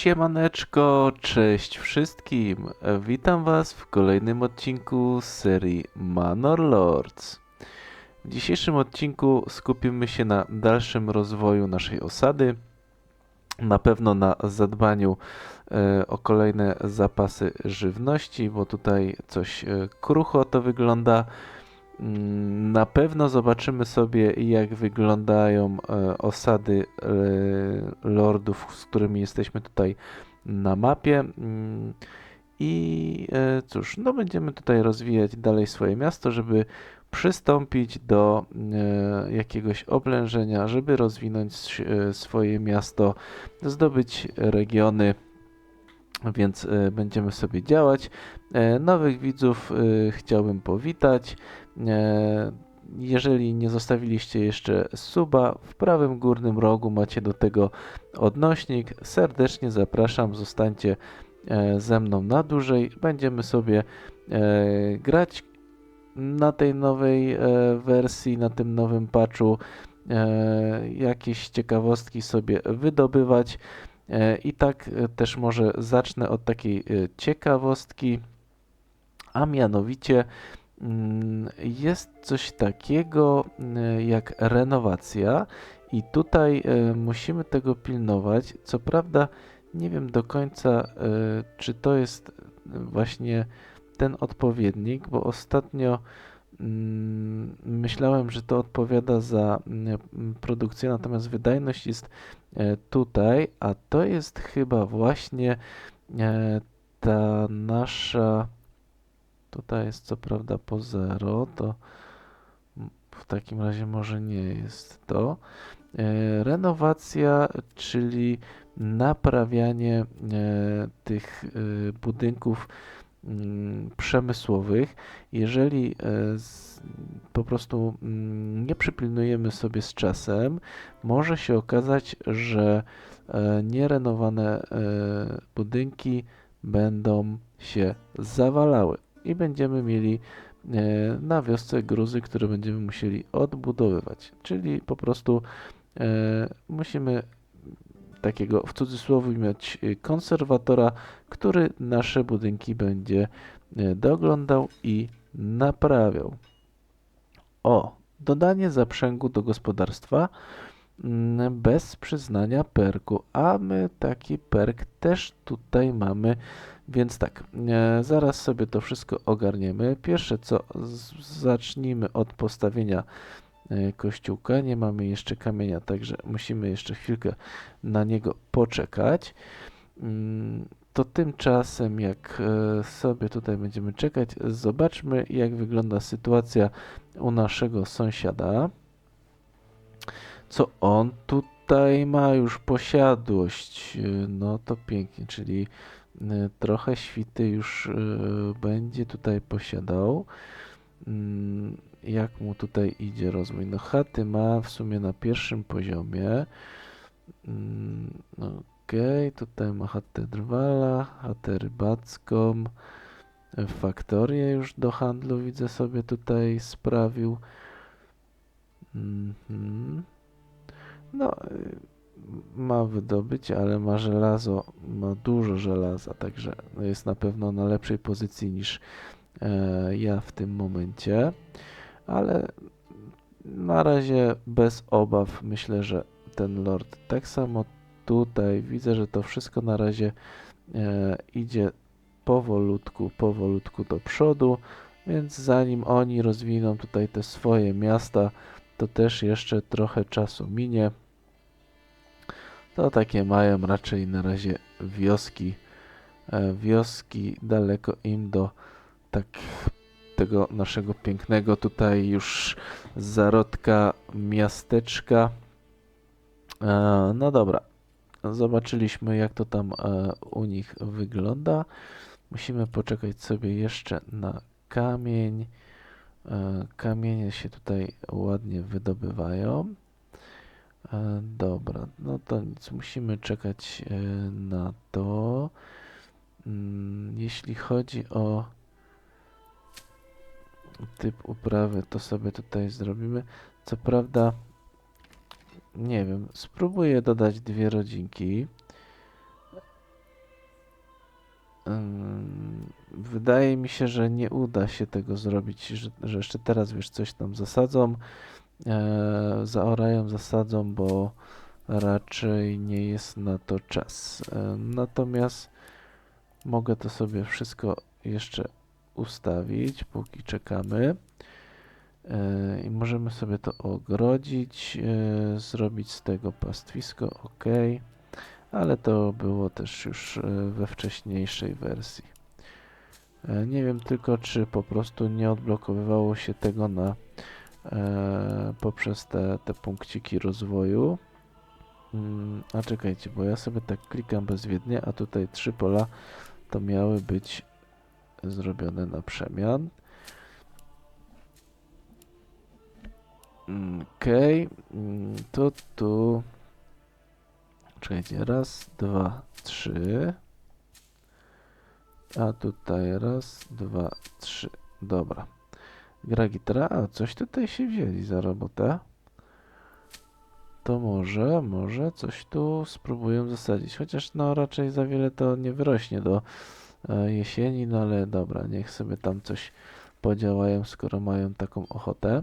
Siemaneczko, cześć wszystkim. Witam Was w kolejnym odcinku z serii Manor Lords. W dzisiejszym odcinku skupimy się na dalszym rozwoju naszej osady. Na pewno na zadbaniu o kolejne zapasy żywności, bo tutaj coś krucho to wygląda. Na pewno zobaczymy sobie, jak wyglądają osady lordów, z którymi jesteśmy tutaj na mapie. I cóż, no będziemy tutaj rozwijać dalej swoje miasto, żeby przystąpić do jakiegoś oblężenia, żeby rozwinąć swoje miasto, zdobyć regiony, więc będziemy sobie działać. Nowych widzów chciałbym powitać. Jeżeli nie zostawiliście jeszcze suba, w prawym górnym rogu macie do tego odnośnik. Serdecznie zapraszam, zostańcie ze mną na dłużej. Będziemy sobie grać na tej nowej wersji, na tym nowym patchu, jakieś ciekawostki sobie wydobywać. I tak też może zacznę od takiej ciekawostki, a mianowicie jest coś takiego jak renowacja i tutaj musimy tego pilnować. Co prawda nie wiem do końca, czy to jest właśnie ten odpowiednik, bo ostatnio myślałem, że to odpowiada za produkcję, natomiast wydajność jest tutaj, a to jest chyba właśnie ta nasza, tutaj jest co prawda po 0, to w takim razie może nie jest to. Renowacja, czyli naprawianie tych budynków przemysłowych. Jeżeli po prostu nie przypilnujemy sobie z czasem, może się okazać, że nierenowane budynki będą się zawalały i będziemy mieli na wiosce gruzy, które będziemy musieli odbudowywać. Czyli po prostu musimy takiego w cudzysłowie mieć konserwatora, który nasze budynki będzie doglądał i naprawiał. O, dodanie zaprzęgu do gospodarstwa bez przyznania perku, a my taki perk też tutaj mamy, więc tak, zaraz sobie to wszystko ogarniemy. Pierwsze co, zacznijmy od postawienia kościółka. Nie mamy jeszcze kamienia, także musimy jeszcze chwilkę na niego poczekać. To tymczasem, jak sobie tutaj będziemy czekać, zobaczmy, jak wygląda sytuacja u naszego sąsiada. Co on tutaj ma już posiadłość? No to pięknie, czyli trochę świty już będzie tutaj posiadał. Jak mu tutaj idzie rozwój? No chaty ma w sumie na pierwszym poziomie. Okej, tutaj ma chatę drwala, chatę rybacką, faktorię już do handlu widzę sobie tutaj sprawił. No, ma wydobyć, ale ma żelazo, ma dużo żelaza, także jest na pewno na lepszej pozycji niż ja w tym momencie, ale na razie bez obaw myślę, że ten lord tak samo tutaj widzę, że to wszystko na razie idzie powolutku do przodu, więc zanim oni rozwiną tutaj te swoje miasta, to też jeszcze trochę czasu minie. To takie mają raczej na razie wioski. Wioski daleko im do tak tego naszego pięknego tutaj już zarodka miasteczka. No dobra, zobaczyliśmy jak to tam u nich wygląda. Musimy poczekać sobie jeszcze na kamień. Kamienie się tutaj ładnie wydobywają. Dobra, no to nic, musimy czekać na to. Jeśli chodzi o typ uprawy, to sobie tutaj zrobimy. Co prawda, nie wiem, spróbuję dodać 2 rodzinki. Wydaje mi się, że nie uda się tego zrobić, że jeszcze teraz, wiesz, coś tam zasadzą, zaorają, zasadzą, bo raczej nie jest na to czas. Natomiast mogę to sobie wszystko jeszcze ustawić, póki czekamy. I możemy sobie to ogrodzić, zrobić z tego pastwisko, ok, ale to było też już we wcześniejszej wersji. Nie wiem tylko, czy po prostu nie odblokowywało się tego poprzez te punkciki rozwoju. A czekajcie, bo ja sobie tak klikam bezwiednie, a tutaj 3 pola to miały być zrobione na przemian. Okej, to tu... Czekajcie, raz, dwa, trzy. A tutaj raz, dwa, trzy. Dobra. Gra gitara, a coś tutaj się wzięli za robotę. To może coś tu spróbują zasadzić. Chociaż no raczej za wiele to nie wyrośnie do jesieni, no ale dobra, niech sobie tam coś podziałają, skoro mają taką ochotę.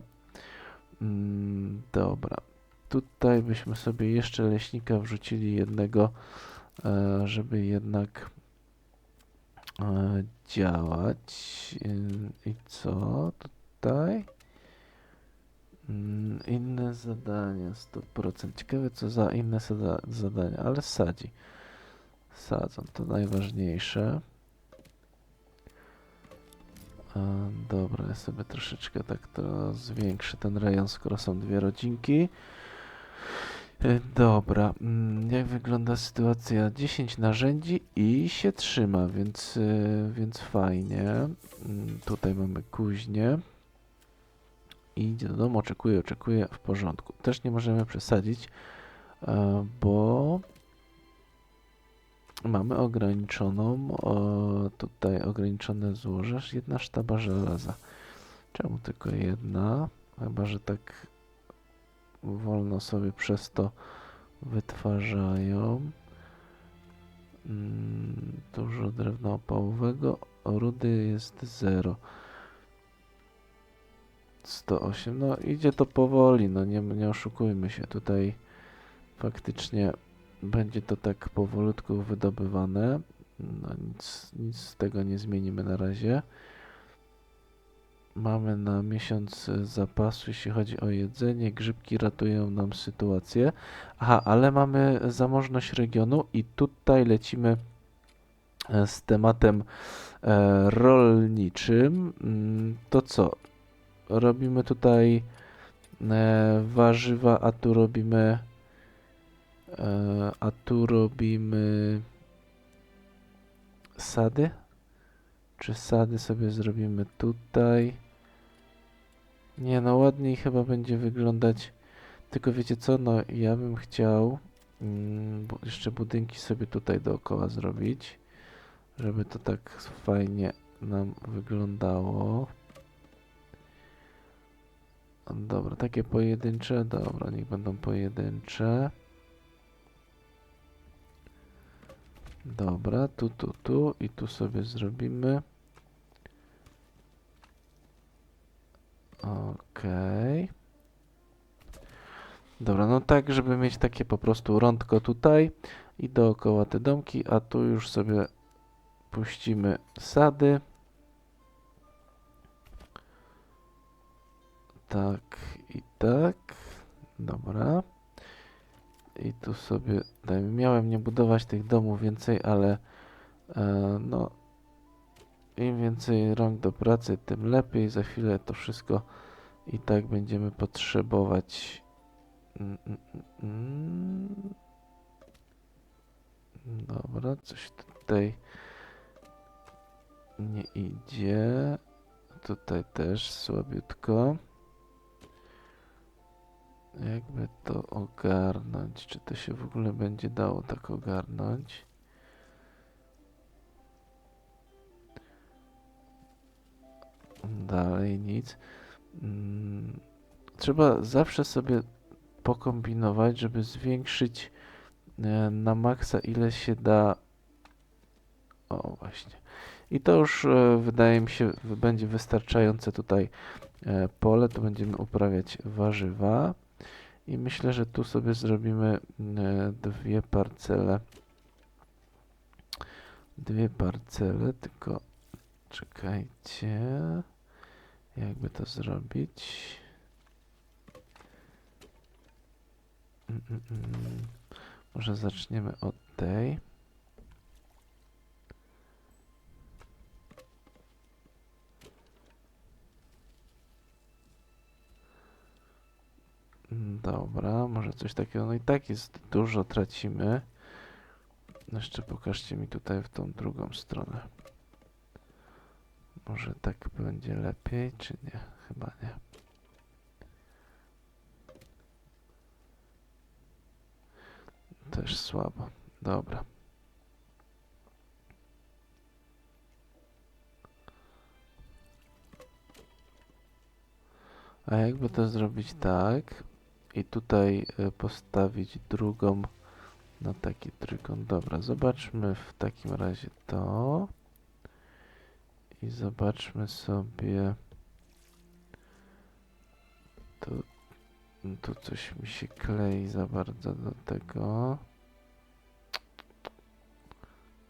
Dobra. Tutaj byśmy sobie jeszcze leśnika wrzucili jednego, żeby jednak działać. I co tutaj? Inne zadania 100%. Ciekawe co za inne zadania, ale sadzi. Sadzą, to najważniejsze. Dobra, ja sobie troszeczkę tak to zwiększę ten rejon, skoro są dwie rodzinki. Dobra, jak wygląda sytuacja? 10 narzędzi i się trzyma, więc fajnie. Tutaj mamy kuźnię. I idzie do domu, oczekuje, w porządku. Też nie możemy przesadzić, bo mamy tutaj ograniczone złoże, jedna sztaba żelaza. Czemu tylko jedna? Chyba, że tak wolno sobie przez to wytwarzają. Dużo drewna opałowego, rudy jest 0. 108, no idzie to powoli, no nie oszukujmy się, tutaj faktycznie będzie to tak powolutku wydobywane, no nic z tego nie zmienimy na razie. Mamy na miesiąc zapasu, jeśli chodzi o jedzenie, grzybki ratują nam sytuację. Aha, ale mamy zamożność regionu i tutaj lecimy z tematem rolniczym. To co? Robimy tutaj warzywa, a tu robimy sady? Czy sady sobie zrobimy tutaj? Nie no, ładniej chyba będzie wyglądać. Tylko wiecie co, no ja bym chciał jeszcze budynki sobie tutaj dookoła zrobić, żeby to tak fajnie nam wyglądało. Dobra, takie pojedyncze, dobra, niech będą pojedyncze. Dobra, tu i tu sobie zrobimy. Okej. Dobra, no tak, żeby mieć takie po prostu rądko tutaj i dookoła te domki, a tu już sobie puścimy sady. Tak i tak. Dobra. I tu sobie dajmy. Miałem nie budować tych domów więcej, ale no im więcej rąk do pracy, tym lepiej. Za chwilę to wszystko i tak będziemy potrzebować. Dobra, coś tutaj nie idzie. Tutaj też słabiutko. Jakby to ogarnąć? Czy to się w ogóle będzie dało tak ogarnąć? Dalej nic. Trzeba zawsze sobie pokombinować, żeby zwiększyć na maksa ile się da O, właśnie. I to już wydaje mi się będzie wystarczające tutaj pole. Tu będziemy uprawiać warzywa. I myślę, że tu sobie zrobimy dwie parcele. Dwie parcele, tylko czekajcie. Jakby to zrobić? Może zaczniemy od tej. Dobra, może coś takiego. No i tak jest dużo, tracimy. Jeszcze pokażcie mi tutaj w tą drugą stronę. Może tak będzie lepiej, czy nie? Chyba nie. Też słabo. Dobra. A jakby to zrobić tak i tutaj postawić drugą na taki trójkąt. Dobra, zobaczmy w takim razie to i zobaczmy sobie tu coś mi się klei za bardzo do tego.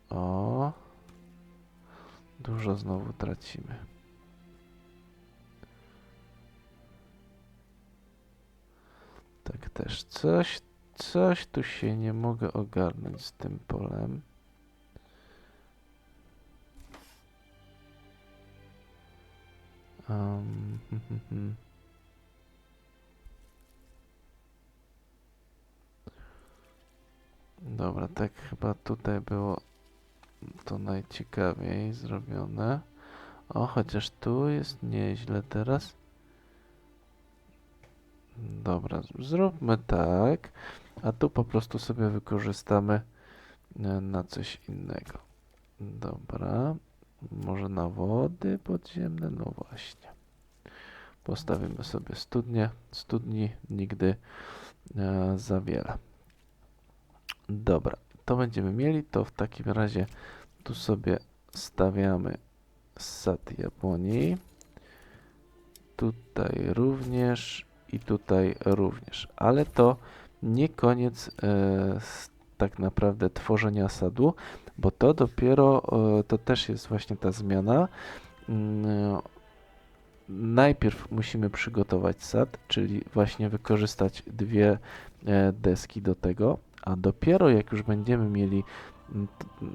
O, dużo znowu tracimy. Tak też coś tu się nie mogę ogarnąć z tym polem. Dobra, tak chyba tutaj było to najciekawiej zrobione. O, chociaż tu jest nieźle teraz. Dobra, zróbmy tak, a tu po prostu sobie wykorzystamy na coś innego. Dobra, może na wody podziemne? No właśnie. Postawimy sobie studnię. Studni nigdy za wiele. Dobra, to będziemy mieli, to w takim razie tu sobie stawiamy sad jabłoni. Tutaj również i tutaj również, ale to nie koniec tak naprawdę tworzenia sadu, bo to dopiero, to też jest właśnie ta zmiana. Najpierw musimy przygotować sad, czyli właśnie wykorzystać dwie deski do tego, a dopiero jak już będziemy mieli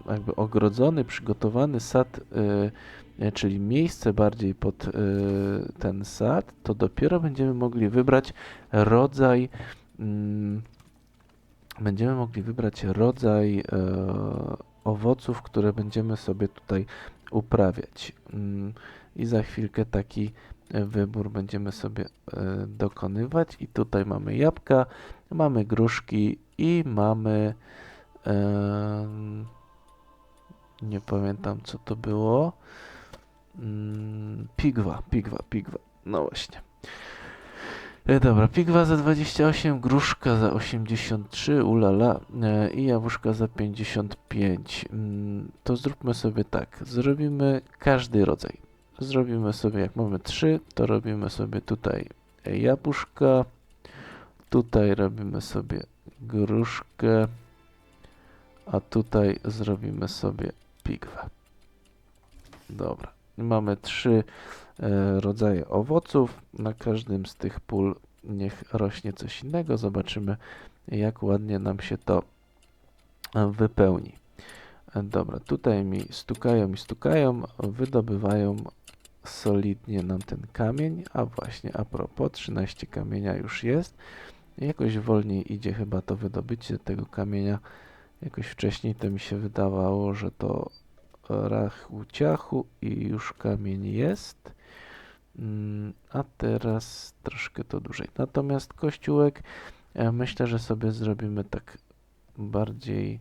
jakby ogrodzony, przygotowany sad, czyli miejsce bardziej pod ten sad, to dopiero będziemy mogli wybrać rodzaj owoców, które będziemy sobie tutaj uprawiać. I za chwilkę taki wybór będziemy sobie dokonywać. I tutaj mamy jabłka, mamy gruszki i mamy nie pamiętam co to było. Pigwa. No właśnie. Dobra, pigwa za 28, gruszka za 83, ulala, i jabłuszka za 55. To zróbmy sobie tak, zrobimy każdy rodzaj. Zrobimy sobie, jak mamy 3, to robimy sobie tutaj jabłuszka, tutaj robimy sobie gruszkę, a tutaj zrobimy sobie pigwę. Dobra, mamy 3 rodzaje owoców. Na każdym z tych pól niech rośnie coś innego. Zobaczymy, jak ładnie nam się to wypełni. Dobra, tutaj mi stukają, wydobywają solidnie nam ten kamień, a właśnie a propos, 13 kamienia już jest. Jakoś wolniej idzie chyba to wydobycie tego kamienia. Jakoś wcześniej to mi się wydawało, że to rachu ciachu i już kamień jest. A teraz troszkę to dłużej. Natomiast kościółek myślę, że sobie zrobimy tak bardziej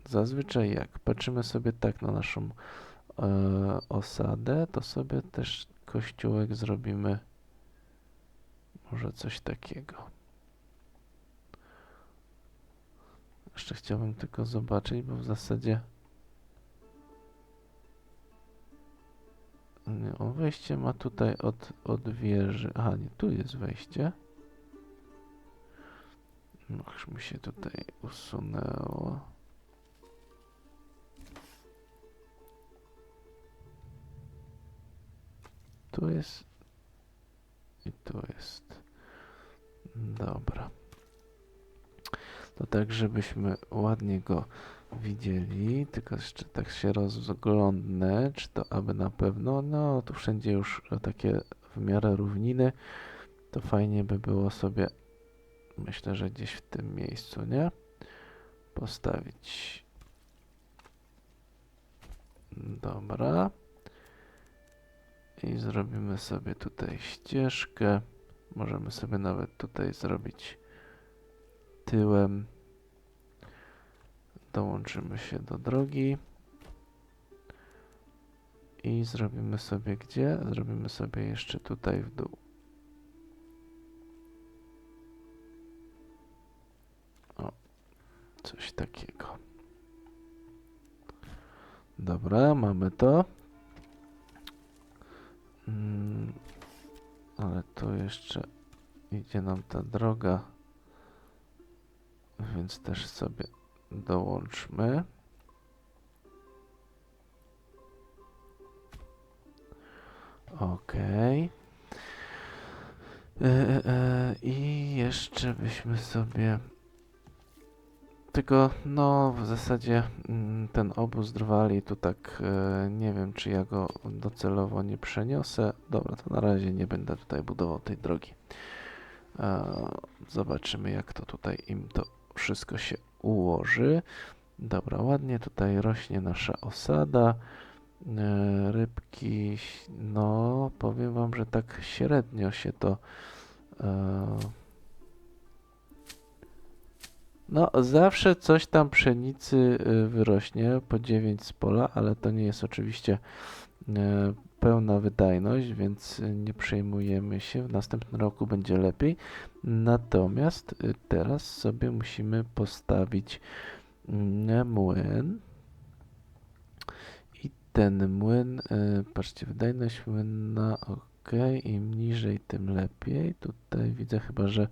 zazwyczaj jak patrzymy sobie tak na naszą osadę, to sobie też kościółek zrobimy może coś takiego. jeszcze chciałbym tylko zobaczyć, bo w zasadzie... Nie, on wejście ma tutaj od wieży. Aha, nie, tu jest wejście. No, już mi się tutaj usunęło. Tu jest i tu jest. Dobra. To tak, żebyśmy ładnie go widzieli, tylko jeszcze tak się rozglądnę, czy to aby na pewno, no tu wszędzie już takie w miarę równiny, to fajnie by było sobie, myślę, że gdzieś w tym miejscu, nie? Postawić. Dobra. I zrobimy sobie tutaj ścieżkę. Możemy sobie nawet tutaj zrobić tyłem. Dołączymy się do drogi. I zrobimy sobie gdzie? Zrobimy sobie jeszcze tutaj w dół. O, coś takiego. Dobra, mamy to. Ale tu jeszcze idzie nam ta droga, więc też sobie dołączmy. Okej. I jeszcze byśmy sobie... Tylko, no, w zasadzie ten obóz drwali, tu tak nie wiem, czy ja go docelowo nie przeniosę. Dobra, to na razie nie będę tutaj budował tej drogi. Zobaczymy, jak to tutaj im to wszystko się ułoży. Dobra, ładnie tutaj rośnie nasza osada. Rybki, no, powiem wam, że tak średnio się to... No, zawsze coś tam pszenicy wyrośnie, po 9 z pola, ale to nie jest oczywiście pełna wydajność, więc nie przejmujemy się. W następnym roku będzie lepiej. Natomiast teraz sobie musimy postawić młyn. I ten młyn, patrzcie, wydajność młynna, ok, im niżej, tym lepiej. Tutaj widzę chyba, że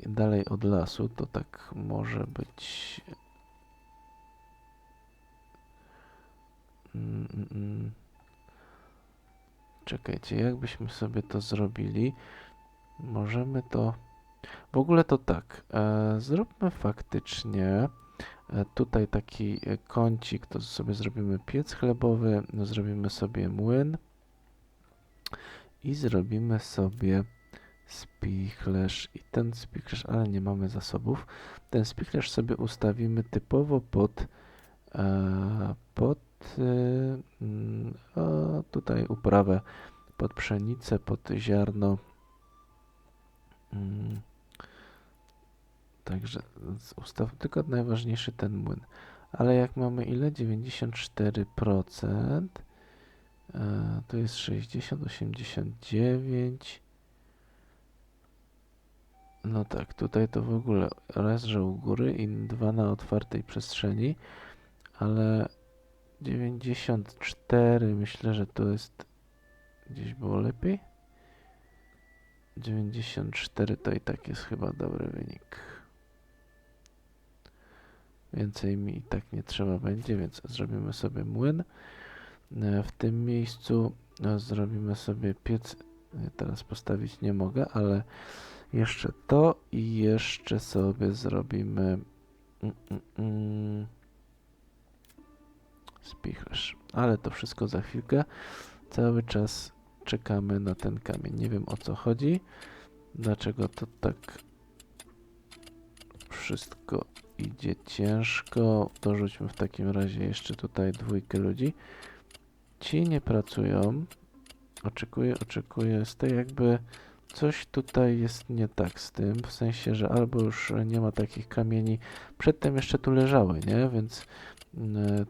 dalej od lasu, to tak może być. Czekajcie, jakbyśmy sobie to zrobili? Możemy to... W ogóle to tak, zróbmy faktycznie tutaj taki kącik, to sobie zrobimy piec chlebowy, zrobimy sobie młyn i zrobimy sobie spichlerz. I ten spichlerz, ale nie mamy zasobów, ten spichlerz sobie ustawimy typowo pod tutaj uprawę, pod pszenicę, pod ziarno. Także ustaw tylko najważniejszy ten młyn. Ale jak mamy ile? 94%. To jest 60, 89. No tak, tutaj to w ogóle raz, że u góry i dwa na otwartej przestrzeni, ale 94 myślę, że to jest gdzieś było lepiej. 94 to i tak jest chyba dobry wynik. Więcej mi i tak nie trzeba będzie, więc zrobimy sobie młyn. W tym miejscu zrobimy sobie piec. Teraz postawić nie mogę, ale jeszcze to i jeszcze sobie zrobimy spichlerz. Ale to wszystko za chwilkę. Cały czas czekamy na ten kamień. Nie wiem, o co chodzi. Dlaczego to tak wszystko idzie ciężko. Dorzućmy w takim razie jeszcze tutaj dwójkę ludzi. Ci nie pracują. Oczekuję z tej jakby coś tutaj jest nie tak z tym, w sensie, że albo już nie ma takich kamieni, przedtem jeszcze tu leżały, nie? Więc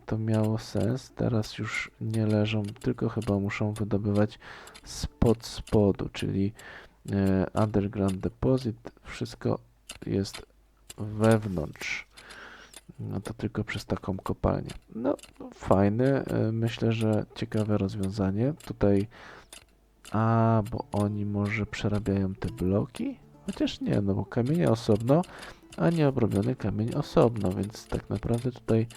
to miało sens. Teraz już nie leżą, tylko chyba muszą wydobywać spod spodu, czyli underground deposit, wszystko jest wewnątrz. No to tylko przez taką kopalnię. No, fajne, myślę, że ciekawe rozwiązanie. Tutaj, bo oni może przerabiają te bloki? Chociaż nie, no bo kamienie osobno, a nieobrobiony kamień osobno, więc tak naprawdę tutaj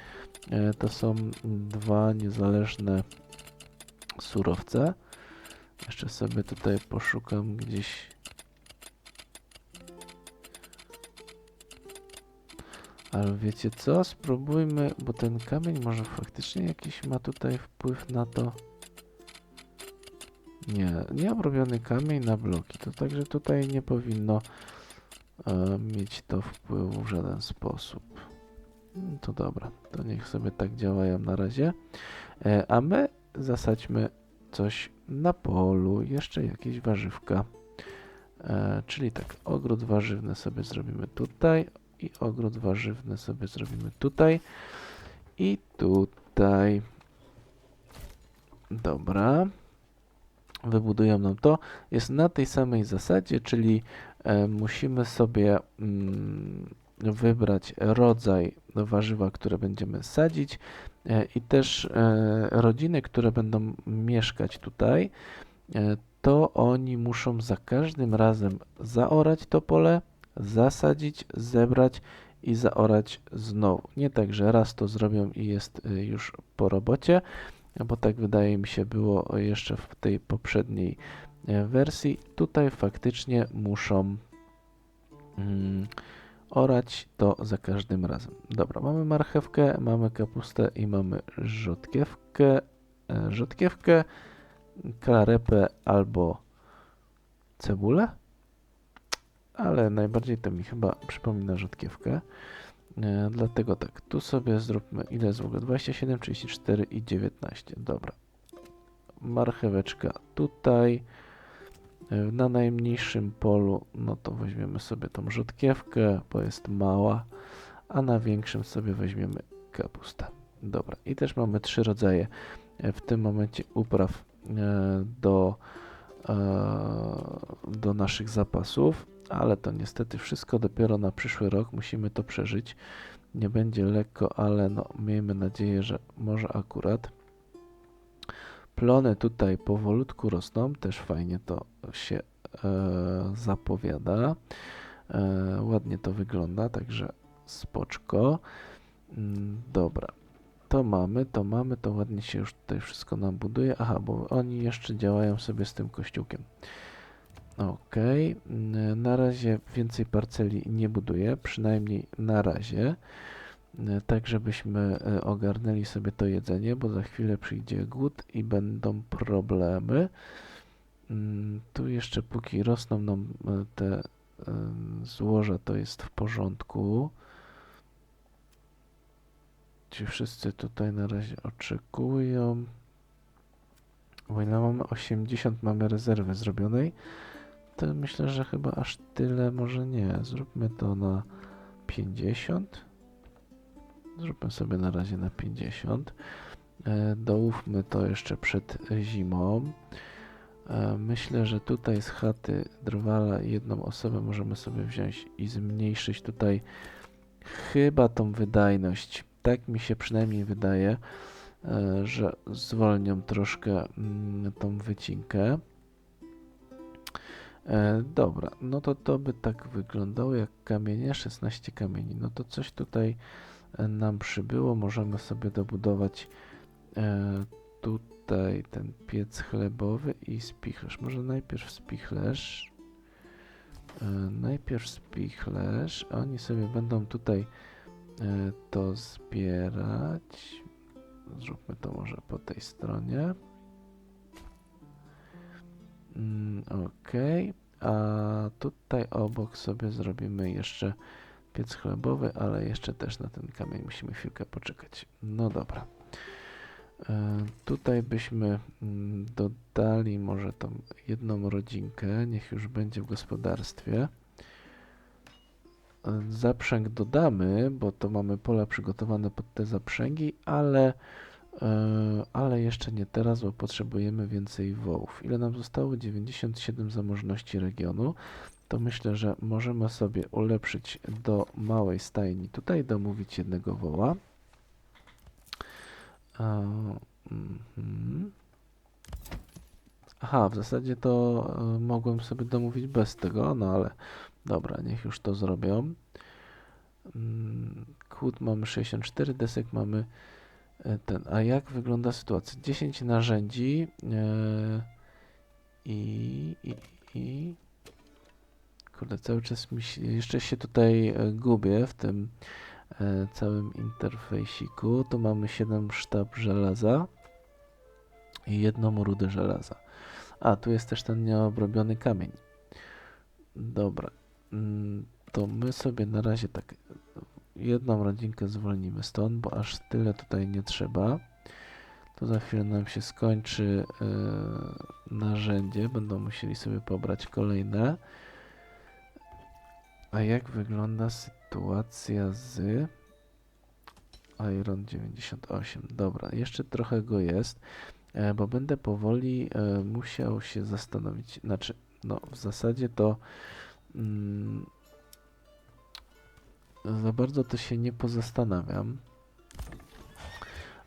to są dwa niezależne surowce. Jeszcze sobie tutaj poszukam gdzieś. Ale wiecie co? Spróbujmy, bo ten kamień może faktycznie jakiś ma tutaj wpływ na to. Nie, nieobrobiony kamień na bloki. To także tutaj nie powinno mieć to wpływu w żaden sposób. To dobra, to niech sobie tak działają na razie. A my zasadźmy coś na polu, jeszcze jakieś warzywka. Czyli tak, ogród warzywny sobie zrobimy tutaj i ogród warzywny sobie zrobimy tutaj i tutaj. Dobra. Wybudują nam to. Jest na tej samej zasadzie, czyli musimy sobie wybrać rodzaj warzywa, które będziemy sadzić i też rodziny, które będą mieszkać tutaj, to oni muszą za każdym razem zaorać to pole, zasadzić, zebrać i zaorać znowu. Nie tak, że raz to zrobią i jest już po robocie, bo tak wydaje mi się było jeszcze w tej poprzedniej wersji. Tutaj faktycznie muszą orać to za każdym razem. Dobra, mamy marchewkę, mamy kapustę i mamy rzodkiewkę, kalarepę albo cebulę, ale najbardziej to mi chyba przypomina rzodkiewkę. Dlatego tak, tu sobie zróbmy, ile jest w ogóle? 27, 34 i 19. Dobra. Marcheweczka tutaj. Na najmniejszym polu, no to weźmiemy sobie tą rzodkiewkę, bo jest mała, a na większym sobie weźmiemy kapustę. Dobra, i też mamy 3 rodzaje w tym momencie upraw do naszych zapasów, ale to niestety wszystko dopiero na przyszły rok, musimy to przeżyć. Nie będzie lekko, ale no miejmy nadzieję, że może akurat. Plony tutaj powolutku rosną, też fajnie to się zapowiada. Ładnie to wygląda, także spoczko. Dobra, to ładnie się już tutaj wszystko nam buduje. Aha, bo oni jeszcze działają sobie z tym kościółkiem. Ok, na razie więcej parceli nie buduję, przynajmniej na razie. Tak, żebyśmy ogarnęli sobie to jedzenie, bo za chwilę przyjdzie głód i będą problemy. Tu jeszcze póki rosną nam te złoża, to jest w porządku. Ci wszyscy tutaj na razie oczekują. Bo ile mamy? 80 mamy rezerwy zrobionej. To myślę, że chyba aż tyle może nie. Zróbmy to na 50. Zróbmy sobie na razie na 50. Dołówmy to jeszcze przed zimą. Myślę, że tutaj z chaty drwala jedną osobę możemy sobie wziąć i zmniejszyć tutaj chyba tą wydajność. Tak mi się przynajmniej wydaje, że zwolnią troszkę tą wycinkę. Dobra, no to by tak wyglądało jak kamienie, 16 kamieni. No to coś tutaj nam przybyło, możemy sobie dobudować tutaj ten piec chlebowy i spichlerz. Może najpierw spichlerz. Oni sobie będą tutaj to zbierać. Zróbmy to może po tej stronie. Ok, a tutaj obok sobie zrobimy jeszcze piec chlebowy, ale jeszcze też na ten kamień musimy chwilkę poczekać. No dobra. Tutaj byśmy dodali może tą jedną rodzinkę, niech już będzie w gospodarstwie. Zaprzęg dodamy, bo to mamy pola przygotowane pod te zaprzęgi, ale jeszcze nie teraz, bo potrzebujemy więcej wołów. Ile nam zostało? 97 zamożności regionu. to myślę, że możemy sobie ulepszyć do małej stajni. Tutaj domówić jednego woła. Mhm. Aha, w zasadzie to mogłem sobie domówić bez tego, no ale dobra, niech już to zrobią. Kłód mamy 64, desek mamy ten. A jak wygląda sytuacja? 10 narzędzi i kurde, cały czas jeszcze się tutaj gubię w tym całym interfejsiku. Tu mamy 7 sztab żelaza i jedną rudę żelaza. A, tu jest też ten nieobrobiony kamień. Dobra. To my sobie na razie tak jedną rodzinkę zwolnimy stąd, bo aż tyle tutaj nie trzeba. To za chwilę nam się skończy narzędzie. Będą musieli sobie pobrać kolejne. A jak wygląda sytuacja z Iron 98? Dobra, jeszcze trochę go jest, bo będę powoli musiał się zastanowić. Znaczy, no w zasadzie to za bardzo to się nie pozastanawiam,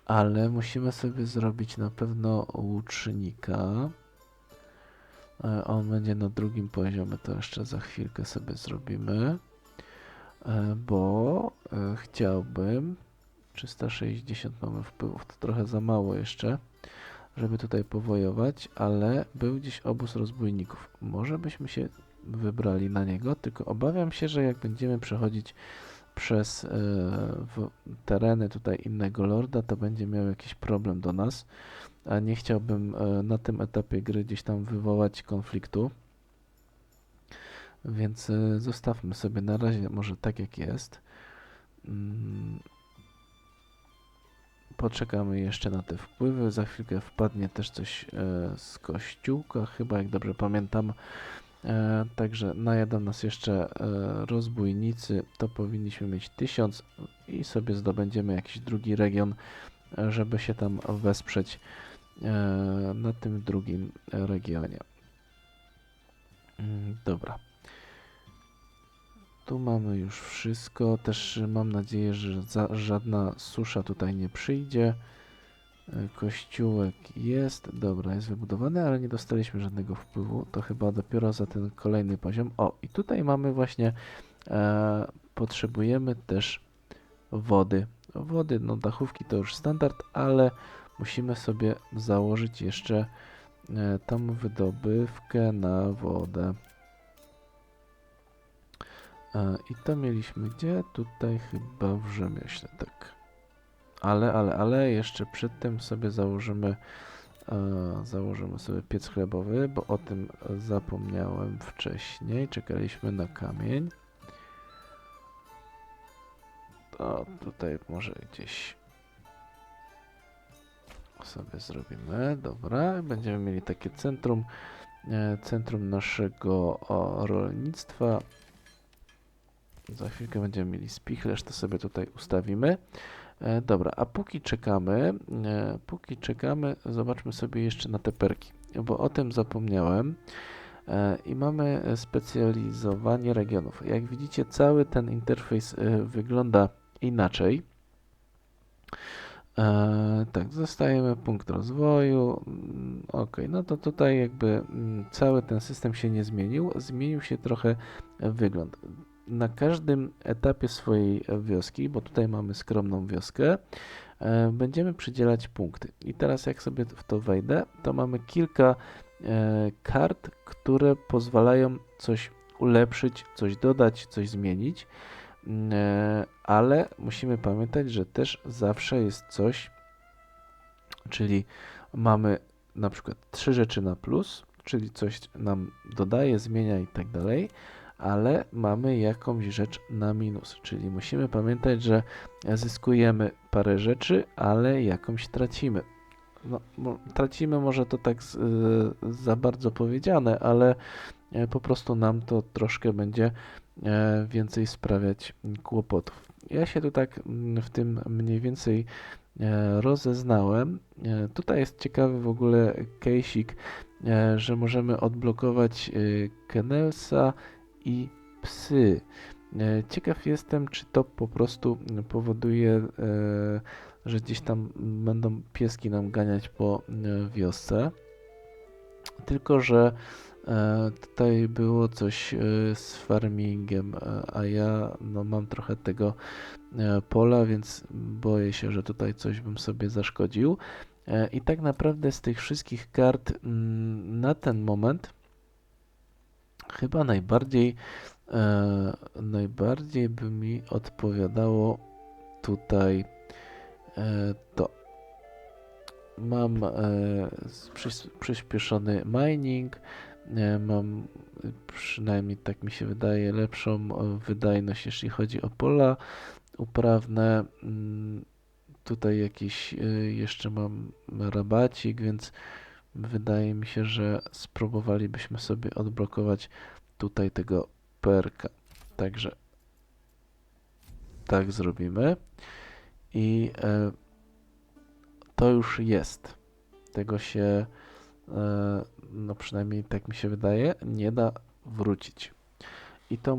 ale musimy sobie zrobić na pewno łucznika. On będzie na drugim poziomie, to jeszcze za chwilkę sobie zrobimy, bo chciałbym 360 mamy wpływów, to trochę za mało jeszcze, żeby tutaj powojować, ale był gdzieś obóz rozbójników. Może byśmy się wybrali na niego, tylko obawiam się, że jak będziemy przechodzić przez tereny tutaj innego lorda, to będzie miał jakiś problem do nas, a nie chciałbym na tym etapie gry gdzieś tam wywołać konfliktu, więc zostawmy sobie na razie może tak jak jest. Poczekamy jeszcze na te wpływy, za chwilkę wpadnie też coś z kościółka, chyba jak dobrze pamiętam. Także najadą nas jeszcze rozbójnicy, to powinniśmy mieć 1000 i sobie zdobędziemy jakiś drugi region, żeby się tam wesprzeć na tym drugim regionie. Dobra. Tu mamy już wszystko. Też mam nadzieję, że żadna susza tutaj nie przyjdzie. Kościółek jest. Dobra, jest wybudowany, ale nie dostaliśmy żadnego wpływu. To chyba dopiero za ten kolejny poziom. O, i tutaj mamy właśnie potrzebujemy też wody. Wody, no dachówki to już standard, ale musimy sobie założyć jeszcze tą wydobywkę na wodę. I to mieliśmy gdzie? Tutaj chyba w rzemiośle, tak. Ale jeszcze przed tym sobie założymy sobie piec chlebowy, bo o tym zapomniałem wcześniej. Czekaliśmy na kamień. To tutaj może gdzieś sobie zrobimy. Dobra, będziemy mieli takie centrum naszego rolnictwa. Za chwilkę będziemy mieli spichlerz, to sobie tutaj ustawimy. Dobra, a póki czekamy, zobaczmy sobie jeszcze na te perki, bo o tym zapomniałem. I mamy specjalizowanie regionów. Jak widzicie, cały ten interfejs wygląda inaczej. Tak, dostajemy punkt rozwoju. Ok, no to tutaj jakby cały ten system się nie zmienił. Zmienił się trochę wygląd. Na każdym etapie swojej wioski, bo tutaj mamy skromną wioskę, będziemy przydzielać punkty. I teraz jak sobie w to wejdę, to mamy kilka kart, które pozwalają coś ulepszyć, coś dodać, coś zmienić, ale musimy pamiętać, że też zawsze jest coś, czyli mamy na przykład 3 rzeczy na plus, czyli coś nam dodaje, zmienia i tak dalej, ale mamy jakąś rzecz na minus, czyli musimy pamiętać, że zyskujemy parę rzeczy, ale jakąś tracimy. No, tracimy może to tak za bardzo powiedziane, ale po prostu nam to troszkę będzie więcej sprawiać kłopotów. Ja się tu tak w tym mniej więcej rozeznałem. Tutaj jest ciekawy w ogóle case'ik, że możemy odblokować Kennelsa i psy. Ciekaw jestem, czy to po prostu powoduje, że gdzieś tam będą pieski nam ganiać po wiosce. Tylko że tutaj było coś z farmingiem, a ja no, mam trochę tego pola, więc boję się, że tutaj coś bym sobie zaszkodził. I tak naprawdę z tych wszystkich kart na ten moment chyba najbardziej by mi odpowiadało tutaj to. Mam przyspieszony mining, mam przynajmniej tak mi się wydaje lepszą wydajność, jeśli chodzi o pola uprawne. Tutaj jakiś jeszcze mam rabacik, więc wydaje mi się, że spróbowalibyśmy sobie odblokować tutaj tego perka. Także tak zrobimy i to już jest. Tego się, no przynajmniej tak mi się wydaje, nie da wrócić. I to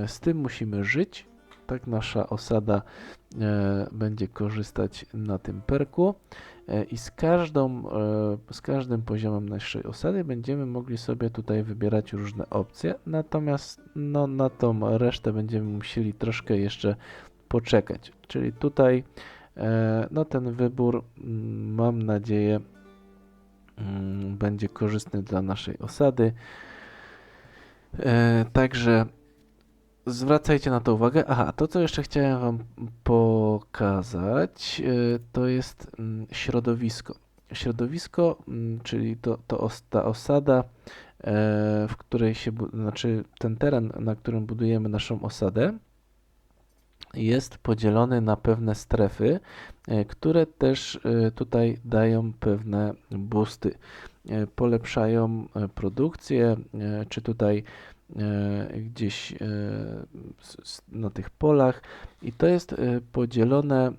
z tym musimy żyć. Tak nasza osada będzie korzystać na tym perku i z każdym poziomem naszej osady będziemy mogli sobie tutaj wybierać różne opcje, natomiast no, na tą resztę będziemy musieli troszkę jeszcze poczekać. Czyli tutaj no, ten wybór, mam nadzieję, będzie korzystny dla naszej osady. Także zwracajcie na to uwagę. Aha, to co jeszcze chciałem Wam pokazać, to jest środowisko. Środowisko, czyli ta osada, w której znaczy ten teren, na którym budujemy naszą osadę, jest podzielony na pewne strefy, które też tutaj dają pewne boosty. Polepszają produkcję, czy tutaj gdzieś na tych polach i to jest podzielone,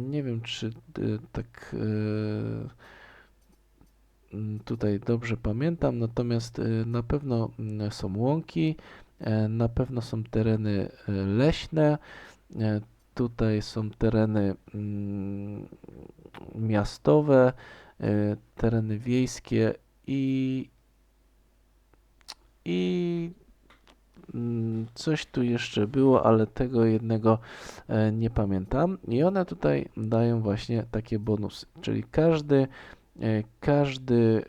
nie wiem czy tak tutaj dobrze pamiętam, natomiast na pewno są łąki, na pewno są tereny leśne, tutaj są tereny miastowe, tereny wiejskie i coś tu jeszcze było, ale tego jednego nie pamiętam. I one tutaj dają właśnie takie bonusy, czyli każdy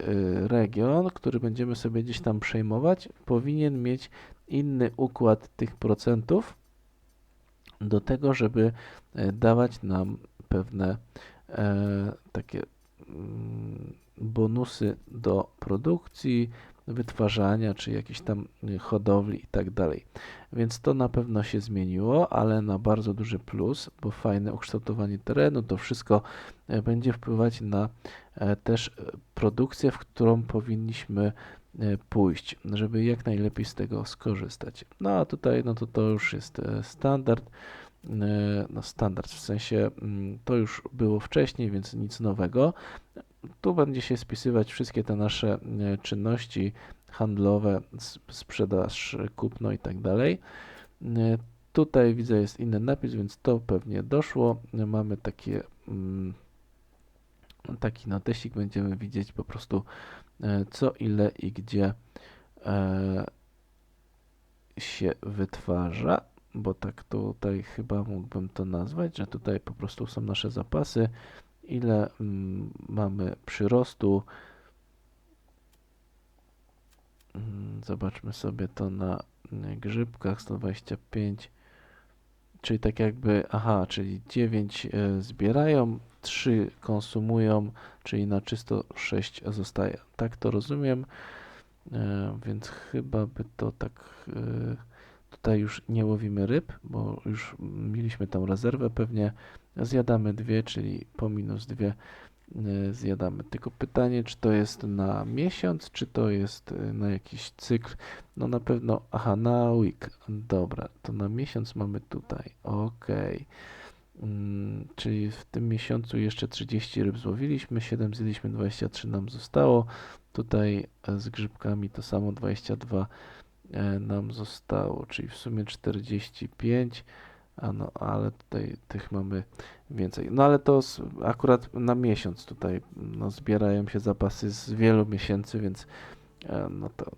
region, który będziemy sobie gdzieś tam przejmować, powinien mieć inny układ tych procentów do tego, żeby dawać nam pewne takie bonusy do produkcji, wytwarzania, czy jakiejś tam hodowli i tak dalej. Więc to na pewno się zmieniło, ale na bardzo duży plus, bo fajne ukształtowanie terenu, to wszystko będzie wpływać na też produkcję, w którą powinniśmy pójść, żeby jak najlepiej z tego skorzystać. No a tutaj, no to już jest standard, no standard, w sensie to już było wcześniej, więc nic nowego. Tu będzie się spisywać wszystkie te nasze czynności handlowe, sprzedaż, kupno i tak dalej. Tutaj widzę jest inny napis, więc to pewnie doszło. Mamy taki notesik, będziemy widzieć po prostu co, ile i gdzie się wytwarza, bo tak tutaj chyba mógłbym to nazwać, że tutaj po prostu są nasze zapasy, ile mamy przyrostu. Zobaczmy sobie to na grzybkach, 125, czyli tak jakby, czyli 9 zbierają, 3 konsumują, czyli na czysto 6 zostaje. Tak to rozumiem, więc chyba by to tak, tutaj już nie łowimy ryb, bo już mieliśmy tam rezerwę, pewnie zjadamy 2, czyli po minus 2 zjadamy. Tylko pytanie, czy to jest na miesiąc, czy to jest na jakiś cykl. No na pewno, na week. Dobra, to na miesiąc mamy tutaj. Ok. Czyli w tym miesiącu jeszcze 30 ryb złowiliśmy, 7 zjedliśmy, 23 nam zostało. Tutaj z grzybkami to samo, 22 nam zostało, czyli w sumie 45, ale tutaj tych mamy więcej. No ale to akurat na miesiąc tutaj, no, zbierają się zapasy z wielu miesięcy, więc no to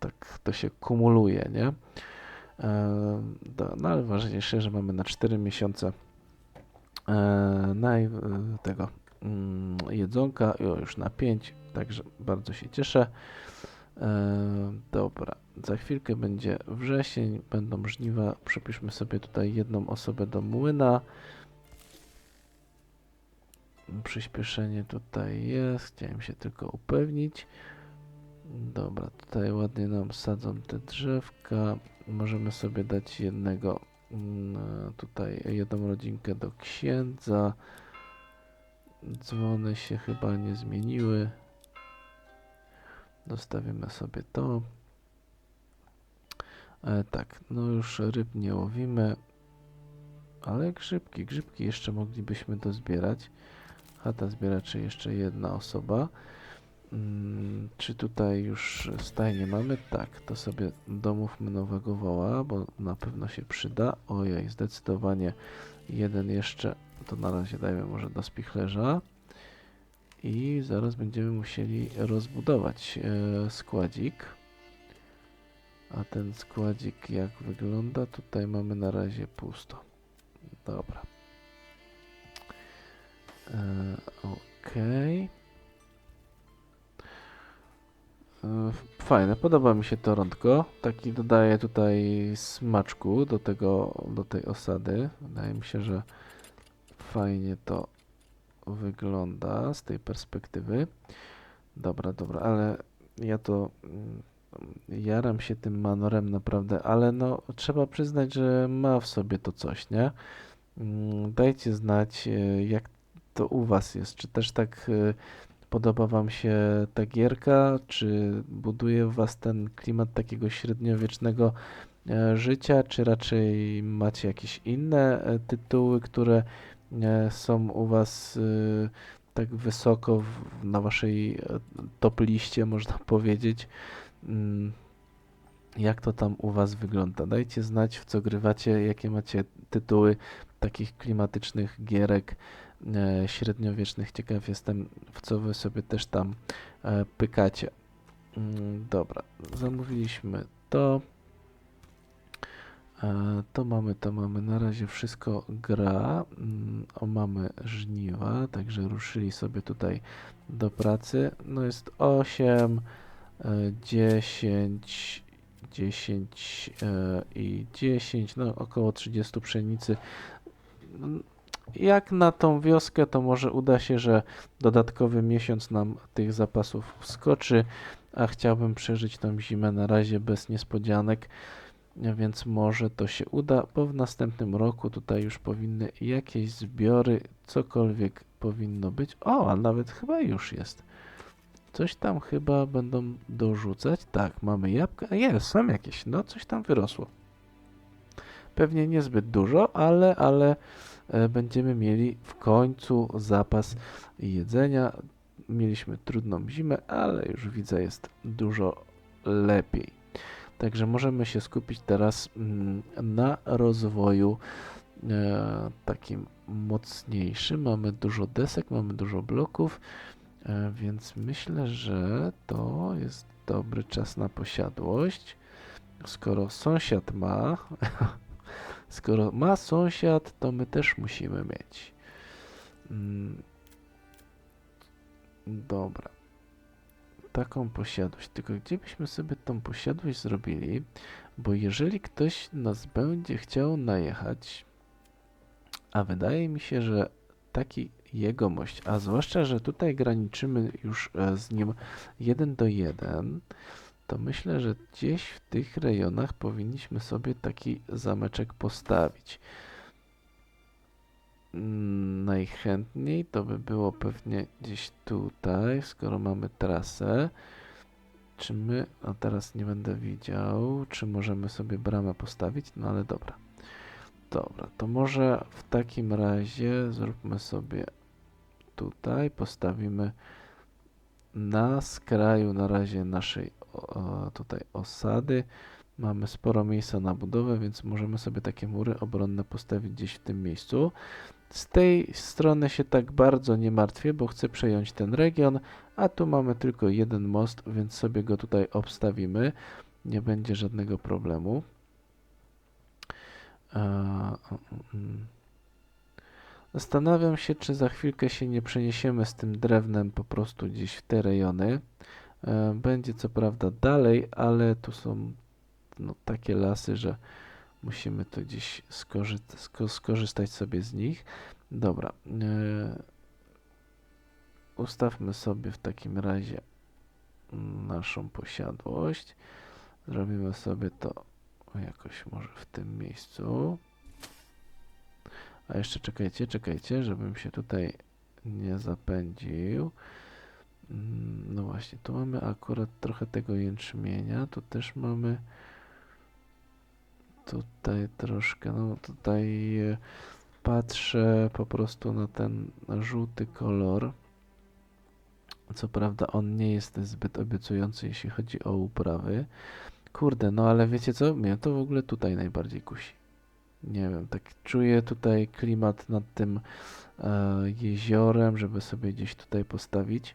tak to się kumuluje, nie? No ale ważniejsze, że mamy na 4 miesiące tego jedzonka, już na 5, także bardzo się cieszę. Dobra, za chwilkę będzie wrzesień, będą żniwa, przypiszmy sobie tutaj jedną osobę do młyna. Przyspieszenie tutaj jest, chciałem się tylko upewnić. Dobra, tutaj ładnie nam sadzą te drzewka, możemy sobie dać tutaj jedną rodzinkę do księdza. Dzwony się chyba nie zmieniły. Dostawimy sobie to. Tak, no już ryb nie łowimy, ale grzybki jeszcze moglibyśmy dozbierać. Chata zbieraczy jeszcze jedna osoba. Czy tutaj już stajnie mamy? Tak, to sobie domówmy nowego woła, bo na pewno się przyda. Ojej, zdecydowanie jeden jeszcze, to na razie dajmy może do spichlerza. I zaraz będziemy musieli rozbudować składzik. A ten składzik jak wygląda? Tutaj mamy na razie pusto. Dobra. Okej. Fajne, podoba mi się to rądko. Taki dodaje tutaj smaczku do tej osady. Wydaje mi się, że fajnie to wygląda z tej perspektywy. Dobra, ale ja to jaram się tym Manorem naprawdę, ale no trzeba przyznać, że ma w sobie to coś, nie? Dajcie znać, jak to u was jest. Czy też tak podoba wam się ta gierka? Czy buduje w was ten klimat takiego średniowiecznego życia? Czy raczej macie jakieś inne tytuły, które są u was tak wysoko na waszej top liście, można powiedzieć? Jak to tam u was wygląda? Dajcie znać, w co grywacie, jakie macie tytuły takich klimatycznych gierek średniowiecznych. Ciekaw jestem, w co wy sobie też tam pykacie. Dobra, zamówiliśmy to. To mamy, na razie wszystko gra. Mamy żniwa, także ruszyli sobie tutaj do pracy. No jest 8, 10, 10 i 10, no około 30 pszenicy. Jak na tą wioskę, to może uda się, że dodatkowy miesiąc nam tych zapasów wskoczy, a chciałbym przeżyć tą zimę na razie bez niespodzianek, więc może to się uda, bo w następnym roku tutaj już powinny jakieś zbiory, cokolwiek powinno być. O, a nawet chyba już jest. Coś tam chyba będą dorzucać. Tak, mamy jabłka. Jest, są jakieś. No, coś tam wyrosło. Pewnie niezbyt dużo, ale będziemy mieli w końcu zapas jedzenia. Mieliśmy trudną zimę, ale już widzę, jest dużo lepiej. Także możemy się skupić teraz na rozwoju takim mocniejszym. Mamy dużo desek, mamy dużo bloków, więc myślę, że to jest dobry czas na posiadłość. Skoro sąsiad ma, skoro ma sąsiad, to my też musimy mieć. Dobra. Taką posiadłość. Tylko gdzie byśmy sobie tą posiadłość zrobili? Bo jeżeli ktoś nas będzie chciał najechać, a wydaje mi się, że taki jegomość, a zwłaszcza, że tutaj graniczymy już z nim 1 do 1, to myślę, że gdzieś w tych rejonach powinniśmy sobie taki zameczek postawić. Najchętniej to by było pewnie gdzieś tutaj, skoro mamy trasę. Czy my, a teraz nie będę widział, czy możemy sobie bramę postawić, no ale dobra. Dobra, to może w takim razie zróbmy sobie tutaj, postawimy na skraju na razie naszej tutaj osady. Mamy sporo miejsca na budowę, więc możemy sobie takie mury obronne postawić gdzieś w tym miejscu. Z tej strony się tak bardzo nie martwię, bo chcę przejąć ten region, a tu mamy tylko jeden most, więc sobie go tutaj obstawimy. Nie będzie żadnego problemu. Zastanawiam się, czy za chwilkę się nie przeniesiemy z tym drewnem po prostu gdzieś w te rejony. Będzie co prawda dalej, ale tu są takie lasy, że musimy to gdzieś skorzystać sobie z nich. Dobra. Ustawmy sobie w takim razie naszą posiadłość. Zrobimy sobie to jakoś może w tym miejscu. A jeszcze czekajcie, żebym się tutaj nie zapędził. No właśnie, tu mamy akurat trochę tego jęczmienia. Tu też mamy tutaj troszkę, no tutaj patrzę po prostu na ten żółty kolor. Co prawda on nie jest zbyt obiecujący, jeśli chodzi o uprawy. Kurde, no ale wiecie co? Mnie to w ogóle tutaj najbardziej kusi. Nie wiem, tak czuję tutaj klimat nad tym jeziorem, żeby sobie gdzieś tutaj postawić.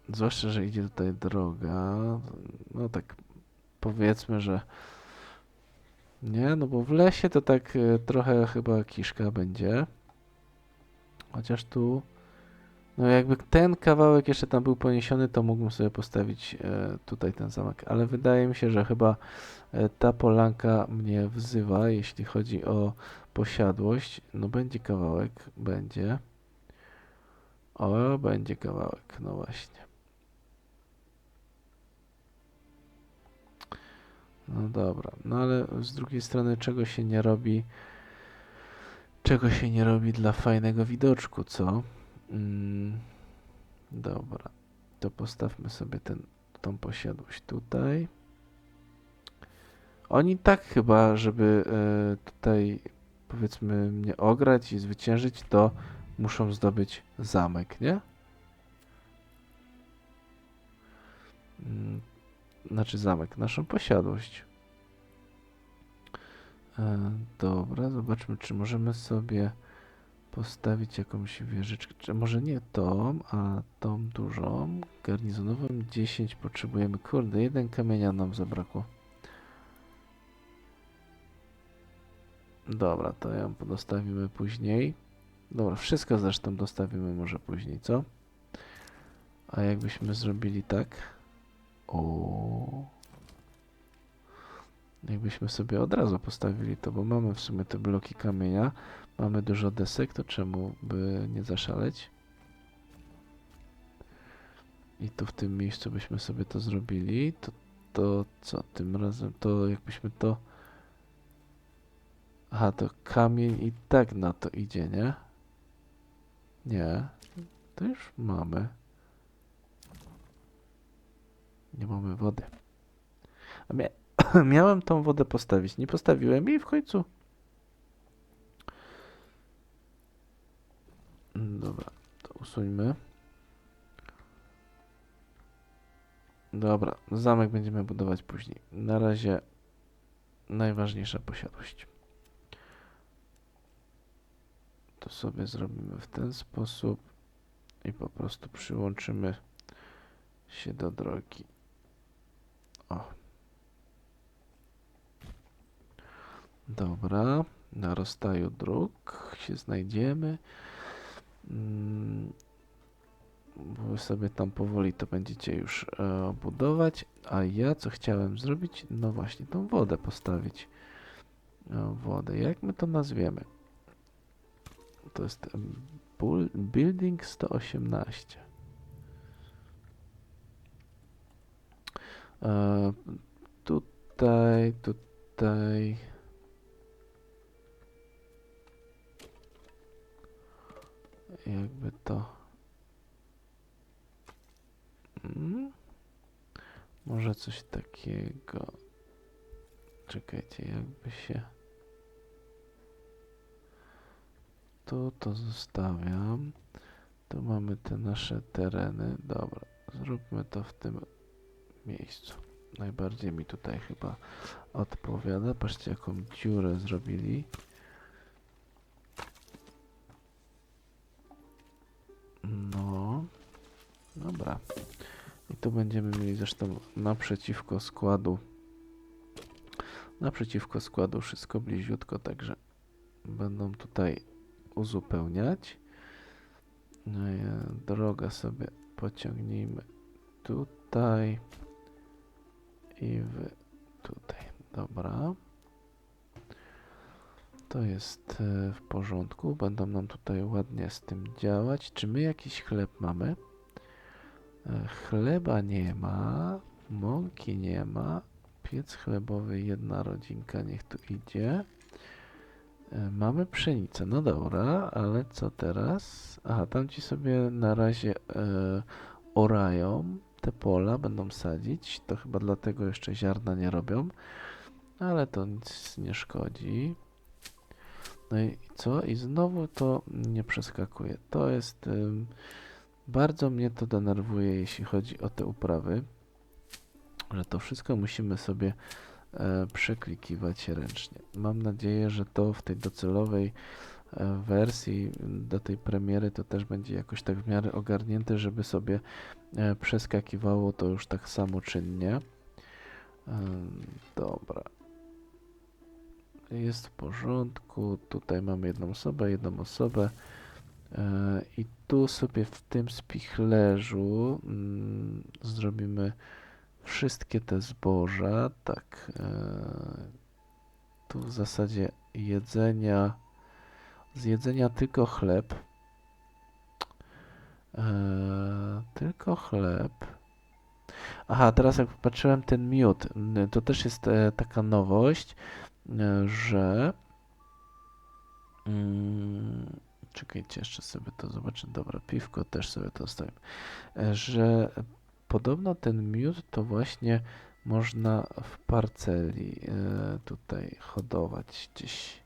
Zwłaszcza, że idzie tutaj droga. No tak powiedzmy, że nie, no bo w lesie to tak trochę chyba kiszka będzie. Chociaż tu, no jakby ten kawałek jeszcze tam był poniesiony, to mógłbym sobie postawić tutaj ten zamek. Ale wydaje mi się, że chyba ta polanka mnie wzywa, jeśli chodzi o posiadłość. No będzie kawałek, będzie. O, będzie kawałek, no właśnie. No dobra, no ale z drugiej strony czego się nie robi dla fajnego widoczku, co? Dobra, to postawmy sobie tą posiadłość tutaj. Oni tak chyba, żeby tutaj powiedzmy mnie ograć i zwyciężyć, to muszą zdobyć zamek, nie? Znaczy zamek, naszą posiadłość. Dobra, zobaczmy, czy możemy sobie postawić jakąś wieżyczkę, czy może nie tą, a tą dużą, garnizonową 10 potrzebujemy. Kurde, jeden kamienia nam zabrakło. Dobra, to ją dostawimy później. Dobra, wszystko zresztą dostawimy może później, co? A jakbyśmy zrobili tak? O, jakbyśmy sobie od razu postawili to, bo mamy w sumie te bloki kamienia, mamy dużo desek, to czemu by nie zaszaleć? I tu w tym miejscu byśmy sobie to zrobili, to co tym razem, to jakbyśmy to... Aha, to kamień i tak na to idzie, nie? Nie, to już mamy. Nie mamy wody. A miałem tą wodę postawić, nie postawiłem jej w końcu. Dobra, to usuńmy. Dobra, zamek będziemy budować później. Na razie najważniejsza posiadłość. To sobie zrobimy w ten sposób i po prostu przyłączymy się do drogi. O. Dobra, na rozstaju dróg się znajdziemy. Wy sobie tam powoli to będziecie już budować, a ja co chciałem zrobić? No właśnie, tą wodę postawić. Wodę, jak my to nazwiemy? To jest Building 118. Tutaj. Jakby to... Może coś takiego... Czekajcie, jakby się... Tu to zostawiam. Tu mamy te nasze tereny. Dobra, zróbmy to w tym miejscu. Najbardziej mi tutaj chyba odpowiada. Patrzcie, jaką dziurę zrobili. No, dobra. I tu będziemy mieli zresztą naprzeciwko składu wszystko bliziutko, także będą tutaj uzupełniać. No i drogę sobie pociągnijmy tutaj i wy tutaj. Dobra. To jest w porządku. Będą nam tutaj ładnie z tym działać. Czy my jakiś chleb mamy? Chleba nie ma. Mąki nie ma. Piec chlebowy, jedna rodzinka, niech tu idzie. Mamy pszenicę. No dobra, ale co teraz? Aha, tamci sobie na razie orają te pola, będą sadzić. To chyba dlatego jeszcze ziarna nie robią. Ale to nic nie szkodzi. No i co? I znowu to nie przeskakuje. To jest... bardzo mnie to denerwuje, jeśli chodzi o te uprawy, że to wszystko musimy sobie przeklikiwać ręcznie. Mam nadzieję, że to w tej docelowej wersji do tej premiery to też będzie jakoś tak w miarę ogarnięte, żeby sobie przeskakiwało to już tak samoczynnie. Dobra. Jest w porządku. Tutaj mamy jedną osobę. I tu sobie w tym spichlerzu zrobimy wszystkie te zboża. Tak. Tu w zasadzie z jedzenia tylko chleb. Tylko chleb. Aha, teraz jak patrzyłem ten miód, to też jest taka nowość, że czekajcie, jeszcze sobie to zobaczę. Dobra, piwko też sobie to zostawimy. Że podobno ten miód to właśnie można w parceli tutaj hodować gdzieś.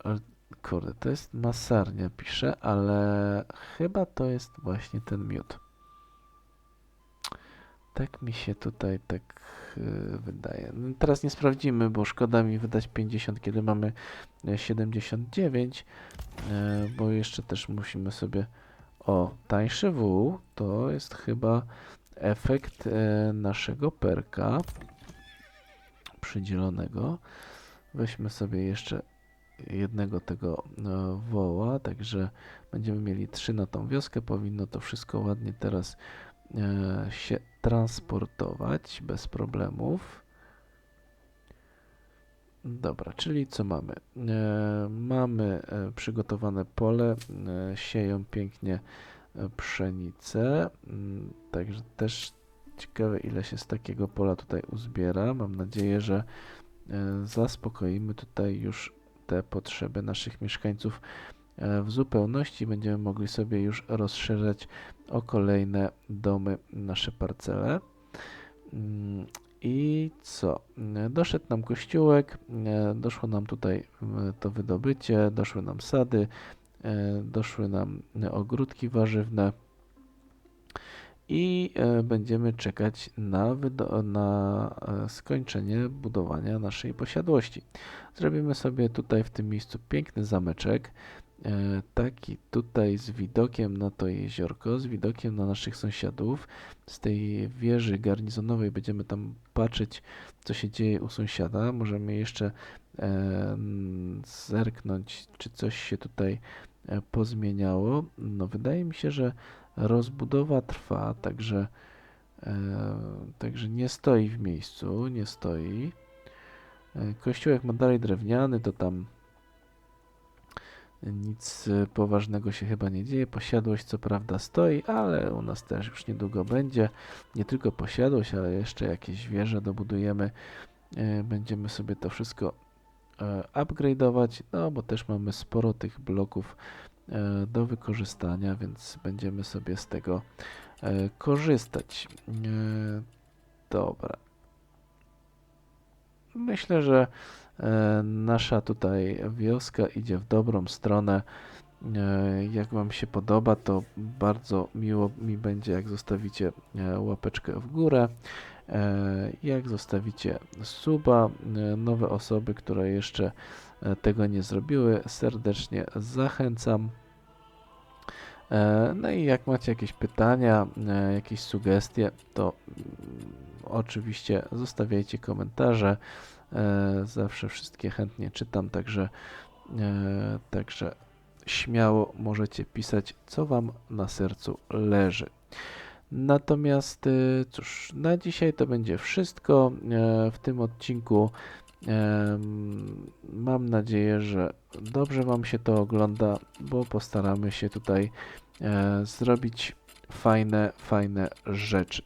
Ale, kurde, to jest masarnia, pisze, ale chyba to jest właśnie ten miód. Tak mi się tutaj tak wydaje. No, teraz nie sprawdzimy, bo szkoda mi wydać 50, kiedy mamy 79, bo jeszcze też musimy sobie... O, tańszy wół to jest chyba efekt naszego perka przydzielonego. Weźmy sobie jeszcze jednego tego woła, także będziemy mieli 3 na tą wioskę. Powinno to wszystko ładnie teraz się transportować bez problemów. Dobra, czyli co mamy? Mamy przygotowane pole, sieją pięknie pszenicę, także też ciekawe, ile się z takiego pola tutaj uzbiera. Mam nadzieję, że zaspokoimy tutaj już te potrzeby naszych mieszkańców w zupełności. Będziemy mogli sobie już rozszerzać o kolejne domy nasze parcele. I co? Doszedł nam kościółek, doszło nam tutaj to wydobycie, doszły nam sady, doszły nam ogródki warzywne i będziemy czekać na skończenie budowania naszej posiadłości. Zrobimy sobie tutaj w tym miejscu piękny zameczek, taki tutaj z widokiem na to jeziorko, z widokiem na naszych sąsiadów. Z tej wieży garnizonowej będziemy tam patrzeć, co się dzieje u sąsiada. Możemy jeszcze zerknąć, czy coś się tutaj pozmieniało. No, wydaje mi się, że rozbudowa trwa, także nie stoi w miejscu, nie stoi. Kościółek ma dalej drewniany, to tam nic poważnego się chyba nie dzieje. Posiadłość co prawda stoi, ale u nas też już niedługo będzie. Nie tylko posiadłość, ale jeszcze jakieś wieże dobudujemy. Będziemy sobie to wszystko upgrade'ować, no bo też mamy sporo tych bloków do wykorzystania, więc będziemy sobie z tego korzystać. Dobra. Myślę, że nasza tutaj wioska idzie w dobrą stronę. Jak Wam się podoba, to bardzo miło mi będzie, jak zostawicie łapeczkę w górę, jak zostawicie suba. Nowe osoby, które jeszcze tego nie zrobiły, serdecznie zachęcam. No i jak macie jakieś pytania, jakieś sugestie, to oczywiście zostawiajcie komentarze. Zawsze wszystkie chętnie czytam, także śmiało możecie pisać, co Wam na sercu leży. Natomiast cóż, na dzisiaj to będzie wszystko w tym odcinku. Mam nadzieję, że dobrze Wam się to ogląda, bo postaramy się tutaj zrobić fajne rzeczy.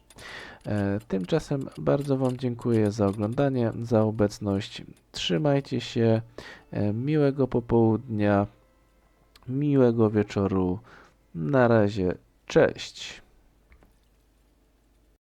Tymczasem bardzo Wam dziękuję za oglądanie, za obecność. Trzymajcie się, miłego popołudnia, miłego wieczoru. Na razie, cześć.